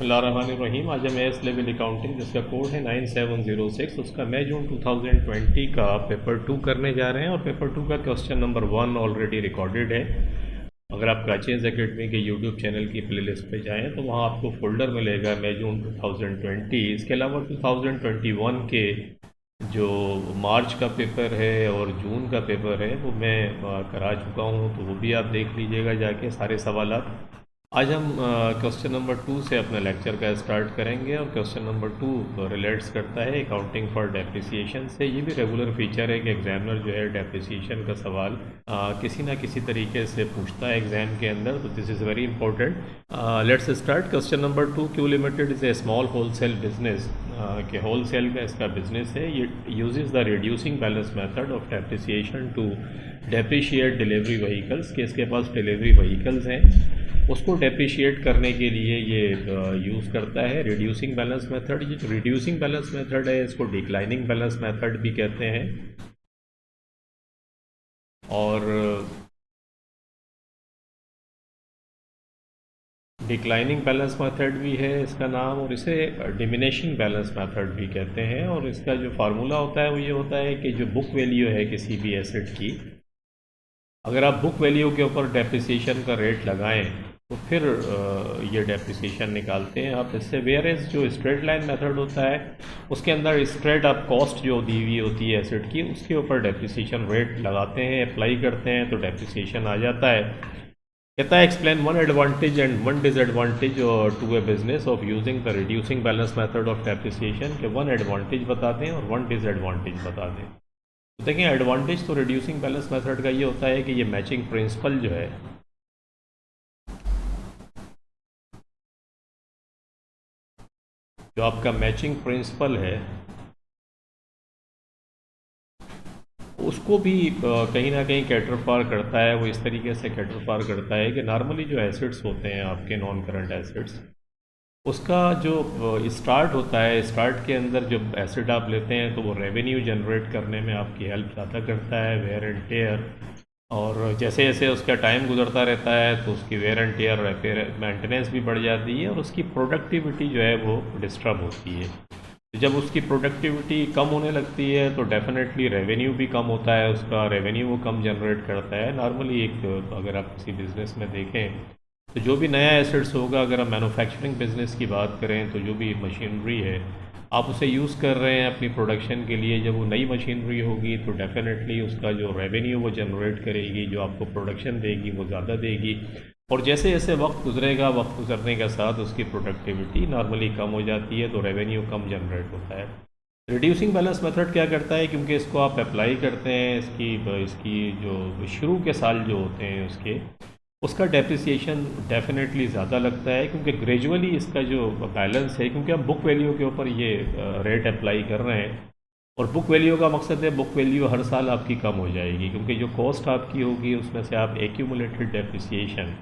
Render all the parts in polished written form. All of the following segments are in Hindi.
बिस्मिल्लाहिर्रहमानिर्रहीम। आज हम एस लेवल अकाउंटिंग जिसका कोड है 9706, उसका मई जून 2020 का पेपर 2 करने जा रहे हैं। और पेपर 2 का क्वेश्चन नंबर 1 ऑलरेडी रिकॉर्डेड है। अगर आप क्राचेज एकेडमी के यूट्यूब चैनल की प्लेलिस्ट पे जाएं तो वहाँ आपको फोल्डर मिलेगा मई जून 2020। इसके अलावा 2021 के जो मार्च का पेपर है और जून का पेपर है वो मैं करा चुका हूँ, तो वो भी आप देख लीजिएगा जाके सारे सवालात। आज हम क्वेश्चन नंबर 2 से अपने लेक्चर का स्टार्ट करेंगे। और क्वेश्चन नंबर 2 रिलेट्स करता है अकाउंटिंग फॉर डेप्रिसिएशन से। ये भी रेगुलर फीचर है कि एग्जामिनर जो है डेप्रिसिएशन का सवाल किसी ना किसी तरीके से पूछता है एग्जाम के अंदर, तो this is very important. Let's start. Question number 2, Q limited is a small wholesale business. कि होलसेल का इसका बिजनेस है। ये uses the reducing balance method of depreciation to depreciate delivery vehicles. कि इसके पास डिलीवरी व्हीकल्स हैं, उसको डेप्रिशिएट करने के लिए ये यूज़ करता है रिड्यूसिंग बैलेंस मेथड। ये जो रिड्यूसिंग बैलेंस मेथड है इसको डिक्लाइनिंग बैलेंस मेथड भी कहते हैं। और डिक्लाइनिंग बैलेंस मेथड भी है इसका नाम, और इसे डिमिनिशिंग बैलेंस मेथड भी कहते हैं। और इसका जो फार्मूला होता है वो ये होता है कि जो बुक वैल्यू है किसी भी एसेट की, अगर आप बुक वैल्यू के ऊपर डेप्रिसिएशन का रेट लगाएं तो फिर ये डेप्रिसिएशन निकालते हैं आप इससे। वेयर एज जो स्ट्रेट लाइन मेथड होता है उसके अंदर स्ट्रेट आप कॉस्ट जो दी हुई होती है एसेट की उसके ऊपर डेप्रिसिएशन रेट लगाते हैं, अप्लाई करते हैं, तो डेप्रिसिएशन आ जाता है। कहता है explain one advantage and one disadvantage to a business of using the reducing balance method of depreciation. के वन एडवांटेज बता दें और वन डिसएडवांटेज बता दें। तो देखिए, एडवांटेज तो रिड्यूसिंग बैलेंस मेथड का ये होता है कि ये मैचिंग प्रिंसिपल जो है, जो आपका मैचिंग प्रिंसिपल है उसको भी कहीं ना कहीं कैटर फॉर करता है। वो इस तरीके से कैटर फॉर करता है कि नॉर्मली जो एसेट्स होते हैं आपके नॉन करंट एसेट्स, उसका जो स्टार्ट होता है, स्टार्ट के अंदर जब एसेट आप लेते हैं तो वो रेवेन्यू जनरेट करने में आपकी हेल्प ज़्यादा करता है, वेयर एंड टेयर। और जैसे जैसे उसका टाइम गुजरता रहता है तो उसकी wear and tear, repair, maintenance भी बढ़ जाती है और उसकी प्रोडक्टिविटी जो है वो डिस्टर्ब होती है। तो जब उसकी प्रोडक्टिविटी कम होने लगती है तो डेफिनेटली रेवेन्यू भी कम होता है, उसका रेवेन्यू वो कम जनरेट करता है। नॉर्मली एक अगर आप किसी बिज़नेस में देखें तो जो भी नया एसेट्स होगा, अगर हम मैन्युफैक्चरिंग बिजनेस की बात करें तो जो भी मशीनरी है आप उसे यूज़ कर रहे हैं अपनी प्रोडक्शन के लिए, जब वो नई मशीनरी होगी तो डेफिनेटली उसका जो रेवेन्यू वो जनरेट करेगी, जो आपको प्रोडक्शन देगी वो ज़्यादा देगी। और जैसे जैसे वक्त गुजरेगा, वक्त गुजरने के साथ उसकी प्रोडक्टिविटी नॉर्मली कम हो जाती है तो रेवेन्यू कम जनरेट होता है। रिड्यूसिंग बैलेंस मेथड क्या करता है, क्योंकि इसको आप अप्लाई करते हैं इसकी इसकी जो शुरू के साल जो होते हैं उसका डेप्रिसिएशन डेफिनेटली ज़्यादा लगता है, क्योंकि ग्रेजुअली इसका जो बैलेंस है, क्योंकि हम बुक वैल्यू के ऊपर ये रेट अप्लाई कर रहे हैं। और बुक वैल्यू का मकसद है बुक वैल्यू हर साल आपकी कम हो जाएगी, क्योंकि जो कॉस्ट आपकी होगी उसमें से आप एक्यूमुलेटेड डेप्रिसिएशन,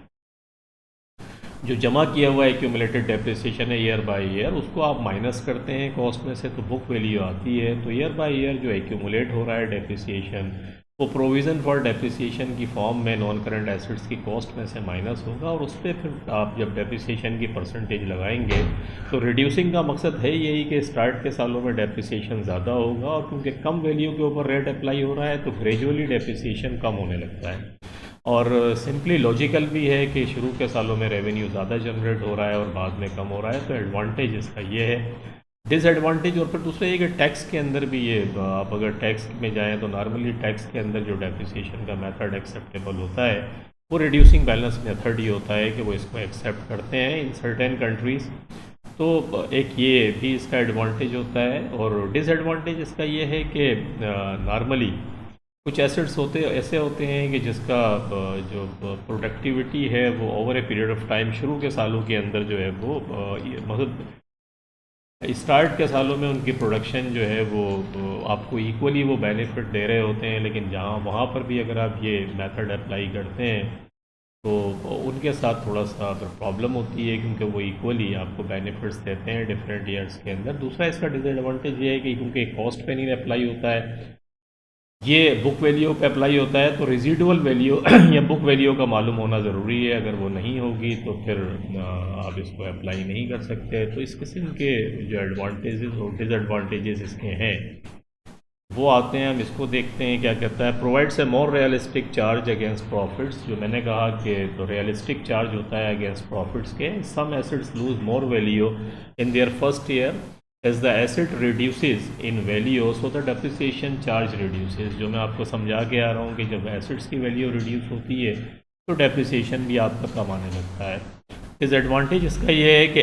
जो जमा किया हुआ एक्यूमुलेटेड डेप्रिसिएशन है ईयर बाय ईयर, उसको आप माइनस करते हैं कॉस्ट में से तो बुक वैल्यू आती है। तो ईयर बाय ईयर जो एक्यूमुलेट हो रहा है डेप्रिसिएशन, वो प्रोविज़न फॉर डेप्रिसिएशन की फॉर्म में नॉन करंट एसेट्स की कॉस्ट में से माइनस होगा, और उस पर फिर आप जब डेप्रिसिएशन की परसेंटेज लगाएंगे तो रिड्यूसिंग का मकसद है यही कि स्टार्ट के सालों में डेप्रिसिएशन ज़्यादा होगा, और क्योंकि कम वैल्यू के ऊपर रेट अप्लाई हो रहा है तो ग्रेजुअली डेप्रिसिएशन कम होने लगता है। और सिंपली लॉजिकल भी है कि शुरू के सालों में रेवेन्यू ज़्यादा जनरेट हो रहा है और बाद में कम हो रहा है, तो एडवांटेज इसका ये है। डिसएडवांटेज और फिर दूसरा ये कि टैक्स के अंदर भी ये, आप अगर टैक्स में जाएं तो नॉर्मली टैक्स के अंदर जो डेप्रिसिएशन का मेथड एक्सेप्टेबल होता है वो रिड्यूसिंग बैलेंस मेथड ही होता है कि वो इसको एक्सेप्ट करते हैं इन सर्टेन कंट्रीज़। तो एक ये भी इसका एडवांटेज होता है। और डिसएडवांटेज इसका ये है कि नॉर्मली कुछ एसेट्स होते ऐसे होते हैं कि जिसका जो प्रोडक्टिविटी है वो over a period of time, शुरू के सालों के अंदर जो है वो मतलब स्टार्ट के सालों में उनकी प्रोडक्शन जो है वो आपको इक्वली वो बेनिफिट दे रहे होते हैं, लेकिन जहाँ वहाँ पर भी अगर आप ये मेथड अप्लाई करते हैं तो उनके साथ थोड़ा सा प्रॉब्लम होती है, क्योंकि वो इक्वली आपको बेनिफिट्स देते हैं डिफरेंट ईयर्स के अंदर। दूसरा इसका डिसएडवांटेज ये है कि क्योंकि कॉस्ट पे नहीं अप्लाई होता है ये बुक वैल्यू पे अप्लाई होता है, तो रेजिडुअल वैल्यू या बुक वैल्यू का मालूम होना ज़रूरी है। अगर वो नहीं होगी तो फिर आप इसको अप्लाई नहीं कर सकते। तो इस किस्म के जो एडवांटेजेस और डिसएडवांटेजेस इसके हैं वो आते हैं। हम इसको देखते हैं क्या कहता है। Provides a more realistic charge against profits, जो मैंने कहा कि तो रियलिस्टिक चार्ज होता है अगेंस्ट प्रॉफिट्स के। Some assets lose more value in their first year as the asset reduces in value, so the depreciation charge reduces. जो मैं आपको समझा के आ रहा हूँ कि जब एसेट्स की वैल्यू रिड्यूस होती है तो डेप्रिसिएशन भी आपका कम आने लगता है। डिसएडवांटेज इसका ये है कि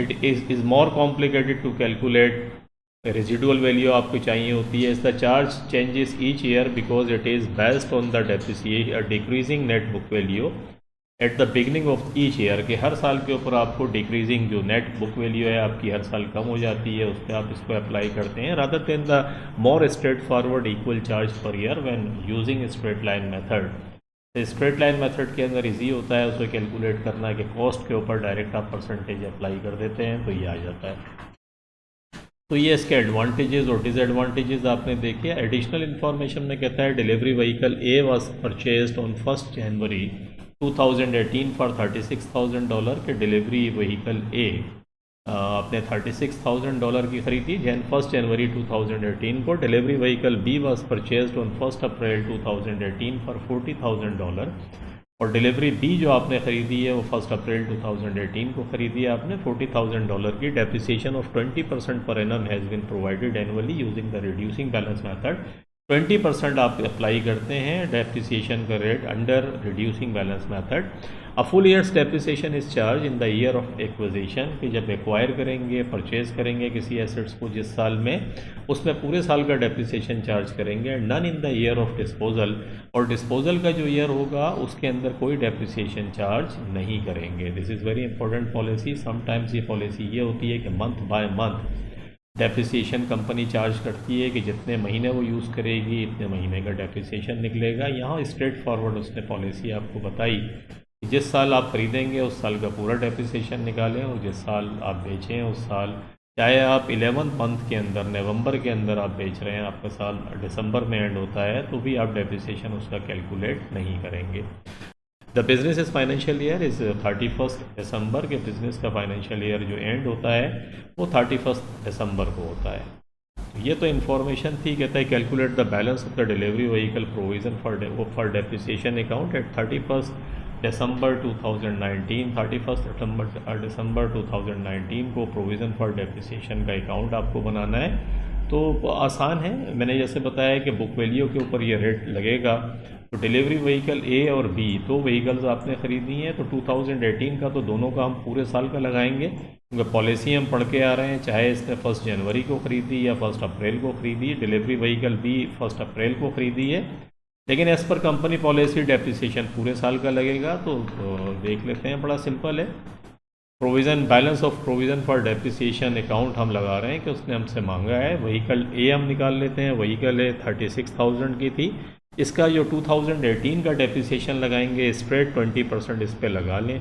it is more complicated to calculate. Residual value आपको चाहिए होती है। The charge changes each year because it is based on the depreciation decreasing net book value at the beginning of each year, के हर साल के ऊपर आपको डिक्रीजिंग जो नेट बुक वैल्यू है आपकी हर साल कम हो जाती है, उस पर आप इसको अप्लाई करते हैं rather than the more straight forward equal charge per year when using straight line method. Straight line method के अंदर इजी होता है उसे कैलकुलेट करना कि कॉस्ट के ऊपर डायरेक्ट आप परसेंटेज अप्लाई कर देते हैं तो ये आ जाता है। तो ये इसके एडवांटेजेस और डिसएडवांटेजेस आपने देखे। एडिशनल इन्फॉर्मेशन में कहता है delivery vehicle A was purchased on 1 जनवरी 2018 फॉर $36,000 के डिलीवरी व्हीकल ए आपने $36,000 की खरीदी 1 जनवरी 2018 को। Delivery vehicle B was purchased on 1 April 2018 for $40,000 और डिलीवरी बी जो आपने ख़रीदी है वो 1 अप्रैल 2018 को ख़रीदी है आपने $40,000 की। Depreciation of 20% per annum has been provided annually using the reducing balance method. 20% आप अप्लाई करते हैं डेप्रिसिएशन का rate under reducing balance method. A full years depreciation is charge in the year of acquisition, कि जब एक्वायर करेंगे परचेज करेंगे किसी एसेट्स को जिस साल में, उसमें पूरे साल का डेप्रिसिएशन चार्ज करेंगे। None in the year of disposal, और डिस्पोजल का जो ईयर होगा उसके अंदर कोई डेप्रिसिएशन चार्ज नहीं करेंगे। This is very important policy. Sometimes ये पॉलिसी ये होती है कि month by month depreciation company charge करती है कि जितने महीने वो यूज़ करेगी इतने महीने का डेप्रिसिएशन निकलेगा। यहाँ स्ट्रेट फॉरवर्ड उसने पॉलिसी आपको बताई कि जिस साल आप ख़रीदेंगे उस साल का पूरा डेप्रिसिएशन निकालें और जिस साल आप बेचें उस साल, चाहे आप 11th मंथ के अंदर नवंबर के अंदर आप बेच रहे हैं, आपका साल दिसंबर में एंड होता है तो भी आप डेप्रिसिएशन उसका कैलकुलेट नहीं करेंगे। The business is financial year is 31 दिसंबर के। बिज़नेस का फाइनेंशियल ईयर जो एंड होता है वो 31 दिसंबर को होता है। तो ये तो इन्फॉर्मेशन थी। कहता है calculate the balance of the delivery vehicle provision for depreciation account at 31 दिसंबर 2019। 31 दिसंबर 2019 को प्रोविज़न फॉर डेप्रिसिएशन का अकाउंट आपको बनाना है। तो आसान है, मैंने जैसे बताया कि बुक वैल्यू के ऊपर ये रेट लगेगा। तो डिलीवरी व्हीकल ए और बी दो व्हीकल्स आपने ख़रीदी हैं तो 2018 का तो दोनों का हम पूरे साल का लगाएंगे, क्योंकि पॉलिसी हम पढ़ के आ रहे हैं। चाहे इसने 1 जनवरी को ख़रीदी या 1 अप्रैल को ख़रीदी, डिलीवरी व्हीकल बी 1 अप्रैल को ख़रीदी है, लेकिन as per company policy depreciation पूरे साल का लगेगा। तो देख लेते हैं, बड़ा सिंपल है। Provision balance of provision for depreciation account हम लगा रहे हैं कि उसने हमसे मांगा है। व्हीकल ए हम निकाल लेते हैं। व्हीकल ए 36,000 की थी। इसका जो 2018 का डेप्रिसिएशन लगाएंगे स्ट्रेट 20% इस पर लगा लें।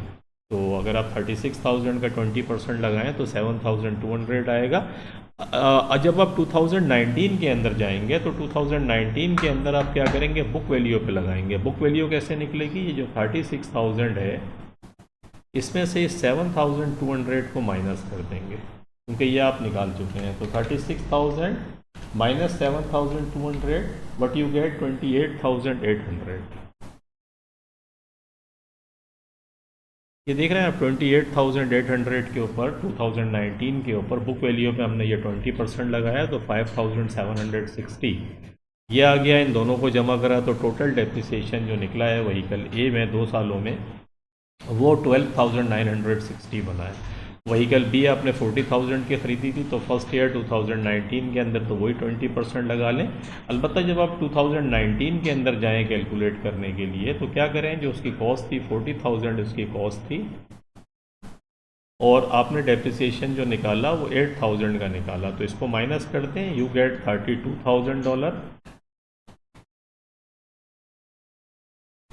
तो अगर आप 36,000 का 20% लगाएं तो 7,200 आएगा। जब आप 2019 के अंदर जाएंगे तो 2019 के अंदर आप क्या करेंगे, बुक वैल्यू पे लगाएंगे। बुक वैल्यू कैसे निकलेगी, ये जो 36,000 है इसमें से 7,200 को माइनस कर देंगे, क्योंकि ये आप निकाल चुके हैं। तो 36,000 माइनस 7,200 बट यू गेट 28,800। ये देख रहे हैं आप 28,800 के ऊपर 2019 के ऊपर बुक वैल्यू पे हमने ये 20% लगाया तो 5,760 ये आ गया। इन दोनों को जमा करा तो टोटल डेप्रिसिएशन जो निकला है व्हीकल ए में 2 सालों में वो 12,960 बना है। व्हीकल बी आपने 40,000 की ख़रीदी थी तो फर्स्ट ईयर 2019 के अंदर तो वही 20% लगा लें। अलबत्ता जब आप 2019 के अंदर जाएं कैलकुलेट करने के लिए तो क्या करें, जो उसकी कॉस्ट थी 40,000 उसकी कॉस्ट थी और आपने डेप्रिसिएशन जो निकाला वो 8,000 का निकाला, तो इसको माइनस करते हैं, यू गेट $32,000।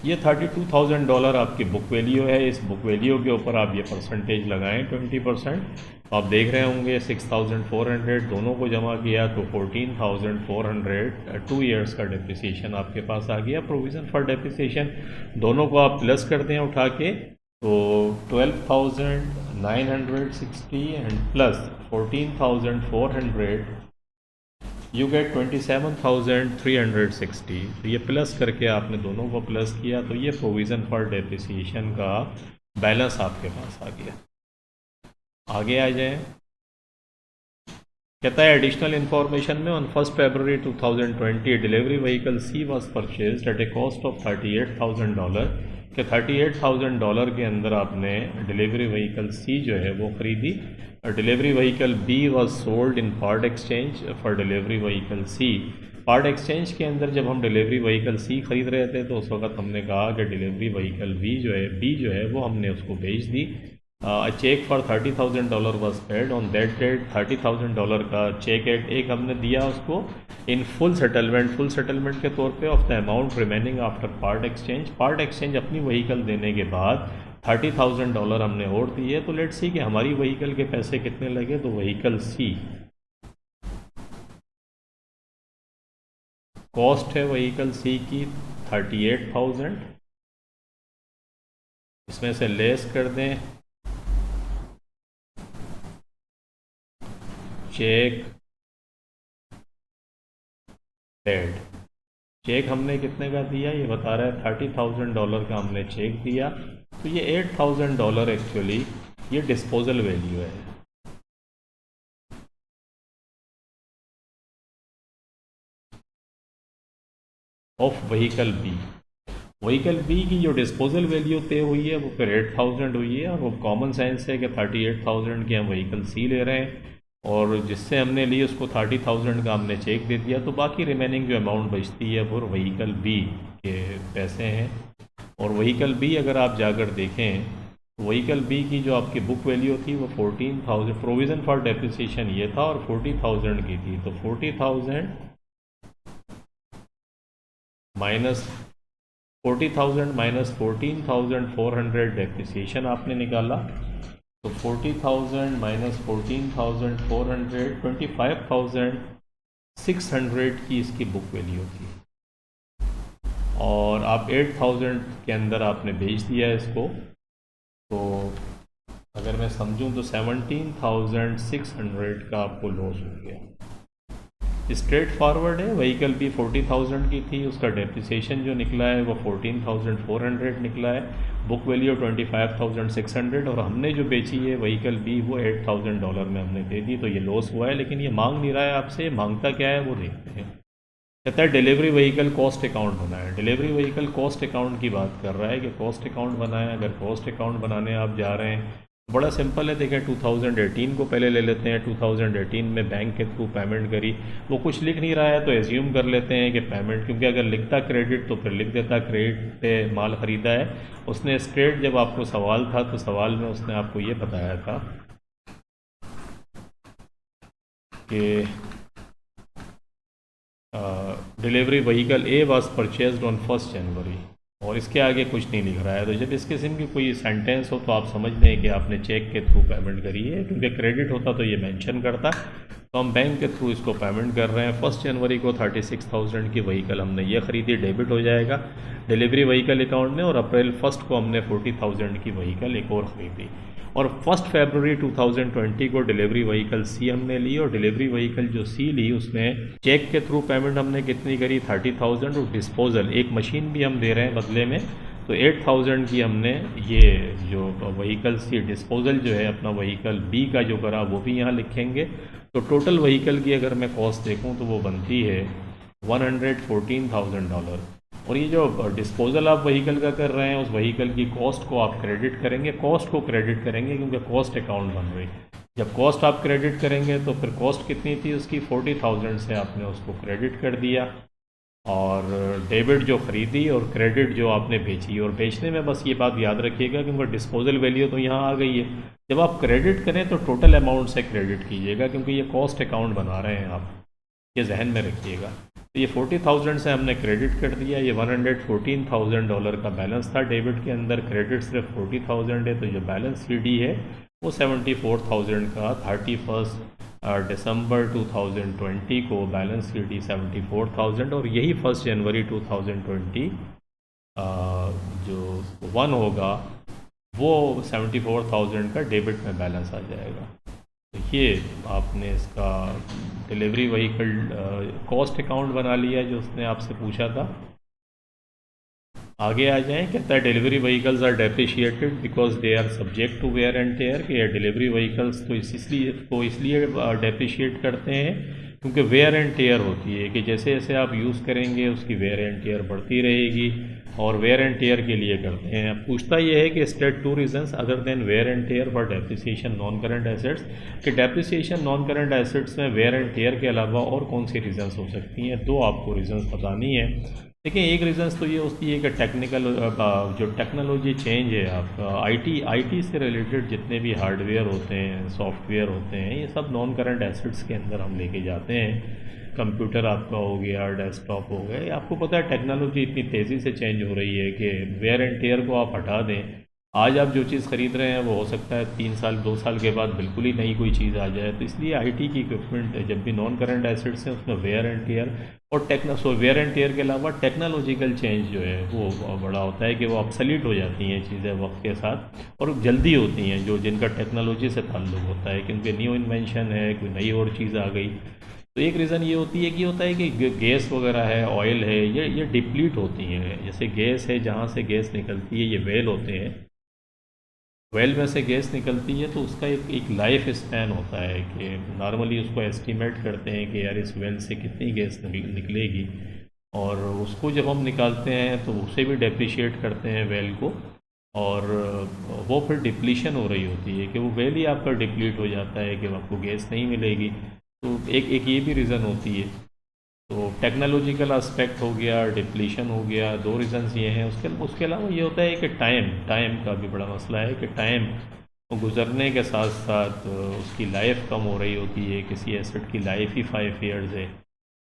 ये $32,000 आपकी बुक वैल्यू है। इस बुक वैल्यू के ऊपर आप ये परसेंटेज लगाएं 20%। आप देख रहे होंगे 6,400 दोनों को जमा किया तो 14,400 2 इयर्स का डेप्रिसिएशन आपके पास आ गया। प्रोविज़न फॉर डेप्रिसिएशन दोनों को आप प्लस कर दें उठा के तो 12,960 एंड प्लस 14,400 यू गेट 27,360। तो ये प्लस करके आपने दोनों को प्लस किया तो ये प्रोविज़न फॉर डेप्रिसिएशन का बैलेंस आपके पास आ गया। आगे आ जाएं। कहता है एडिशनल इन्फॉर्मेशन में on 1 February 2020 delivery vehicle C was purchase at a cost of $38,000 कि $38,000 के अंदर आपने डिलीवरी व्हीकल सी जो है वो ख़रीदी। और delivery vehicle B was sold in part exchange for delivery vehicle C. Part exchange के अंदर जब हम डिलीवरी व्हीकल सी ख़रीद रहे थे तो उस वक्त हमने कहा कि डिलीवरी व्हीकल बी जो है वो हमने उसको बेच दी। Cheque for $30,000 was paid on that date. $30,000 का चेक एक हमने दिया उसको इन फुल सेटलमेंट के तौर पे of the amount remaining after part exchange. Part exchange अपनी व्हीकल देने के बाद $30,000 हमने और दिए। तो लेट्स सी कि हमारी व्हीकल के पैसे कितने लगे। तो व्हीकल सी कॉस्ट है व्हीकल सी की 38,000, इसमें से लेस कर दें चेक पेड। चेक हमने कितने का दिया ये बता रहा है $30,000 का हमने चेक दिया। तो ये $8,000 एक्चुअली ये डिस्पोजल वैल्यू है। ऑफ व्हीकल बी की जो डिस्पोजल वैल्यू तय हुई है वो फिर 8,000 हुई है। और वो कॉमन सेंस है कि 38,000 की हम व्हीकल सी ले रहे हैं और जिससे हमने ली उसको 30,000 का हमने चेक दे दिया। तो बाकी रिमेनिंग जो अमाउंट बचती है वो व्हीकल बी के पैसे हैं। और व्हीकल बी अगर आप जाकर देखें तो व्हीकल बी की जो आपकी बुक वैल्यू थी वो 14,000, प्रोविज़न फॉर डेप्रिसिएशन ये था और 40,000 की थी। तो 40,000 माइनस 14,400 डेप्रिसिएशन आपने निकाला। तो 40,000 माइनस 14,400 25,600 की इसकी बुक वैल्यू थी। और आप 8,000 के अंदर आपने बेच दिया इसको। तो अगर मैं समझूं तो 17,600 का आपको लॉस हो गया। स्ट्रेट फॉरवर्ड है। व्हीकल भी 40,000 की थी, उसका डेप्रिसिएशन जो निकला है वो 14,400 निकला है। बुक वैल्यू 25,600 और हमने जो बेची है व्हीकल बी वो $8,000 में हमने दे दी। तो ये लॉस हुआ है। लेकिन ये मांग नहीं रहा है आपसे, मांगता क्या है वो देखते हैं। कहता है डिलीवरी व्हीकल कॉस्ट अकाउंट बनाए। डिलीवरी व्हीकल कॉस्ट अकाउंट की बात कर रहा है कि कॉस्ट अकाउंट बनाए। अगर कॉस्ट अकाउंट बनाने आप जा रहे हैं बड़ा सिंपल है। देखें 2018 को पहले ले लेते हैं। 2018 में बैंक के थ्रू पेमेंट करी, वो कुछ लिख नहीं रहा है तो एज्यूम कर लेते हैं कि पेमेंट, क्योंकि अगर लिखता क्रेडिट तो फिर लिख देता क्रेडिट पे माल ख़रीदा है। उसने स्ट्रेट जब आपको सवाल था तो सवाल में उसने आपको ये बताया था कि delivery vehicle A was purchased on 1 जनवरी और इसके आगे कुछ नहीं लिख रहा है। तो जब इस किस्म की कोई सेंटेंस हो तो आप समझ लें कि आपने चेक के थ्रू पेमेंट करी है, क्योंकि क्रेडिट होता तो ये मेंशन करता। तो हम बैंक के थ्रू इसको पेमेंट कर रहे हैं। 1 जनवरी को 36,000 की व्हीकल हमने ये ख़रीदी, डेबिट हो जाएगा डिलीवरी व्हीकल अकाउंट में। और अप्रैल 1 को हमने 40,000 की व्हीकल एक और ख़रीदी। और 1 फरवरी 2020 को डिलीवरी व्हीकल सी हमने ली। और डिलीवरी व्हीकल जो सी ली उसमें चेक के थ्रू पेमेंट हमने कितनी करी 30,000 और डिस्पोजल एक मशीन भी हम दे रहे हैं बदले में। तो 8,000 की हमने ये जो व्हीकल सी डिस्पोजल जो है अपना व्हीकल बी का जो करा वो भी यहाँ लिखेंगे। तो टोटल व्हीकल की अगर मैं कॉस्ट देखूँ तो वो बनती है $114,000। और ये जो डिस्पोजल आप व्हीकल का कर रहे हैं उस व्हीकल की कॉस्ट को आप क्रेडिट करेंगे, कॉस्ट को क्रेडिट करेंगे क्योंकि कॉस्ट अकाउंट बन रही। जब कॉस्ट आप क्रेडिट करेंगे तो फिर कॉस्ट कितनी थी उसकी 40,000 से आपने उसको क्रेडिट कर दिया। और डेबिट जो ख़रीदी और क्रेडिट जो आपने बेची। और बेचने में बस ये बात याद रखिएगा क्योंकि डिस्पोजल वैल्यू तो यहाँ आ गई है। जब आप क्रेडिट करें तो टोटल अमाउंट से क्रेडिट कीजिएगा क्योंकि ये कॉस्ट अकाउंट बना रहे हैं आप, ये जहन में रखिएगा। तो ये $40,000 से हमने क्रेडिट कर दिया। ये $114,000 का बैलेंस था डेबिट के अंदर, क्रेडिट सिर्फ 40,000 है, तो जो बैलेंस CD है वो 74,000 का 31 दिसंबर 2020 को बैलेंस CD 74,000, और यही 1 जनवरी 2020 जो 1 होगा वो 74,000 का डेबिट में बैलेंस आ जाएगा। तो ये आपने इसका डिलीवरी व्हीकल कॉस्ट अकाउंट बना लिया जो उसने आपसे पूछा था। आगे आ जाएं, कहता है delivery vehicles are depreciated because they are subject to wear and tear, कि डिलीवरी व्हीकल्स तो इसलिए डेप्रिशिएट करते हैं क्योंकि वेयर एंड टेयर होती है, कि जैसे जैसे आप यूज़ करेंगे उसकी वेयर एंड टेयर बढ़ती रहेगी, और वेयर एंड टेयर के लिए करते हैं। अब पूछता यह है कि state 2 reasons other than wear and tear for depreciation non current assets, कि डेप्रिसिएशन नॉन करंट एसेट्स में वेयर एंड टेयर के अलावा और कौन सी रीजंस हो सकती हैं। दो आपको रीजंस बतानी है। देखिए, एक रीजंस तो ये होती है कि जो टेक्नोलॉजी चेंज है, आपका आईटी से रिलेटेड जितने भी हार्डवेयर होते हैं, सॉफ्टवेयर होते हैं, ये सब नॉन करंट एसेट्स के अंदर हम लेके जाते हैं। कंप्यूटर आपका हो गया, डेस्कटॉप हो गया, आपको पता है टेक्नोलॉजी इतनी तेज़ी से चेंज हो रही है कि वेयर एंड टेयर को आप हटा दें। आज आप जो चीज़ ख़रीद रहे हैं वो हो सकता है 3 साल 2 साल के बाद बिल्कुल ही नई कोई चीज़ आ जाए। तो इसलिए आईटी की इक्विपमेंट जब भी नॉन करंट एसेट्स हैं उसमें वेयर एंड टेयर और वेयर एंड टेयर के अलावा टेक्नोलॉजिकल चेंज जो है वो बड़ा होता है कि वो ऑब्सोलीट हो जाती हैं चीज़ें वक्त के साथ, और जल्दी होती हैं जो जिनका टेक्नोलॉजी से ताल्लुक़ होता है, क्योंकि न्यू इन्वेंशन है, कोई नई और चीज़ आ गई। तो एक रीज़न ये होती है कि गैस वगैरह है, ऑयल है, ये डिप्लीट होती हैं। जैसे गैस है, जहाँ से गैस निकलती है, ये वेल होते हैं, वेल में से गैस निकलती है, तो उसका एक लाइफ स्पैन होता है कि नॉर्मली उसको एस्टिमेट करते हैं कि यार इस वेल से कितनी गैस निकलेगी, और उसको जब हम निकालते हैं तो उसे भी डेप्रिशिएट करते हैं वेल को, और वो फिर डिप्लीशन हो रही होती है कि वो वेल ही आपका डिप्लीट हो जाता है कि आपको गैस नहीं मिलेगी। तो एक ये भी रीज़न होती है। तो टेक्नोलॉजिकल एस्पेक्ट हो गया, डिप्लीशन हो गया, दो रीज़न्स ये हैं। उसके अलावा ये होता है कि टाइम का भी बड़ा मसला है कि टाइम गुज़रने के साथ साथ उसकी लाइफ कम हो रही होती है। किसी एसेट की लाइफ ही 5 ईयर्स है,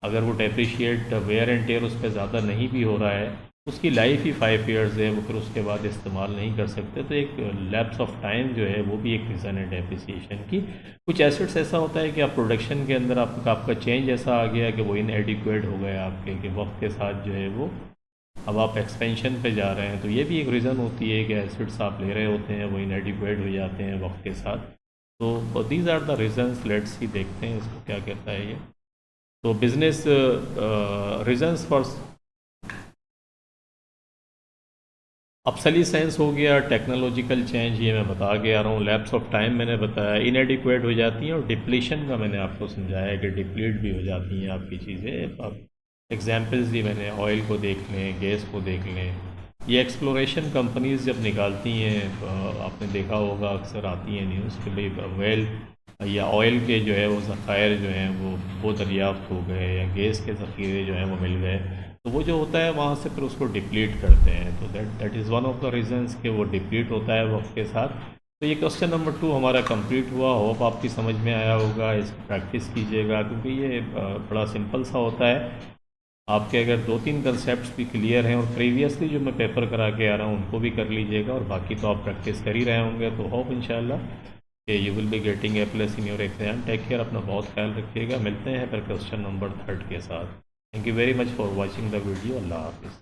अगर वो डेप्रिशिएट वेयर एंड टेयर उस पर ज़्यादा नहीं भी हो रहा है, उसकी लाइफ ही 5 ईयर्स है, वो फिर उसके बाद इस्तेमाल नहीं कर सकते। तो एक लैप्स ऑफ टाइम जो है वो भी एक रीज़न है डेप्रिसिएशन की। कुछ एसेट्स ऐसा होता है कि आप प्रोडक्शन के अंदर आपका चेंज ऐसा आ गया कि वो इनएडिक्वेट हो गए आपके, कि वक्त के साथ जो है वो अब आप एक्सपेंशन पे जा रहे हैं, तो ये भी एक रीज़न होती है कि एसेट्स आप ले रहे होते हैं वो इनएडिक्वेट हो जाते हैं वक्त के साथ। तो these are the reasons. Let's see, देखते हैं इसको क्या कहता है ये। तो बिजनेस रीज़न्स फॉर ऑब्सोलीसेंस हो गया, टेक्नोलॉजिकल चेंज ये मैं बता के आ रहा हूँ, लैप्स ऑफ टाइम मैंने बताया, इनएडिक्वेट हो जाती हैं, और डिप्लीशन का मैंने आपको समझाया कि डिप्लीट भी हो जाती हैं आपकी चीज़ें। अब एग्जांपल्स दी मैंने, ऑयल को देख लें, गैस को देख लें। ये एक्सप्लोरेशन कंपनीज़ जब निकालती हैं, आपने देखा होगा अक्सर आती हैं न्यूज़ कि भाई वेल या ऑयल के जो है वो ज़खायर जो हैं वो दरियाफ्त हो गए, या गैस के ज़ख़ीरे जो हैं वो मिल गए, तो वो जो होता है वहाँ से फिर उसको डिप्लीट करते हैं। तो that is one of the reasons कि वो डिप्लीट होता है वक्त के साथ। तो ये क्वेश्चन नंबर 2 हमारा कंप्लीट हुआ। होप आपकी समझ में आया होगा, इसको प्रैक्टिस कीजिएगा क्योंकि ये बड़ा सिंपल सा होता है। आपके अगर 2-3 कंसेप्ट भी क्लियर हैं और प्रीवियसली जो मैं पेपर करा के आ रहा हूँ उनको भी कर लीजिएगा, और बाकी तो आप प्रैक्टिस कर ही रहे होंगे। तो होप इंशाल्लाह कि you will be getting A+ in your exam. Take care, अपना बहुत ख्याल रखिएगा। मिलते हैं फिर क्वेश्चन नंबर 3 के साथ। Thank you very much for watching the video. Allah Hafiz.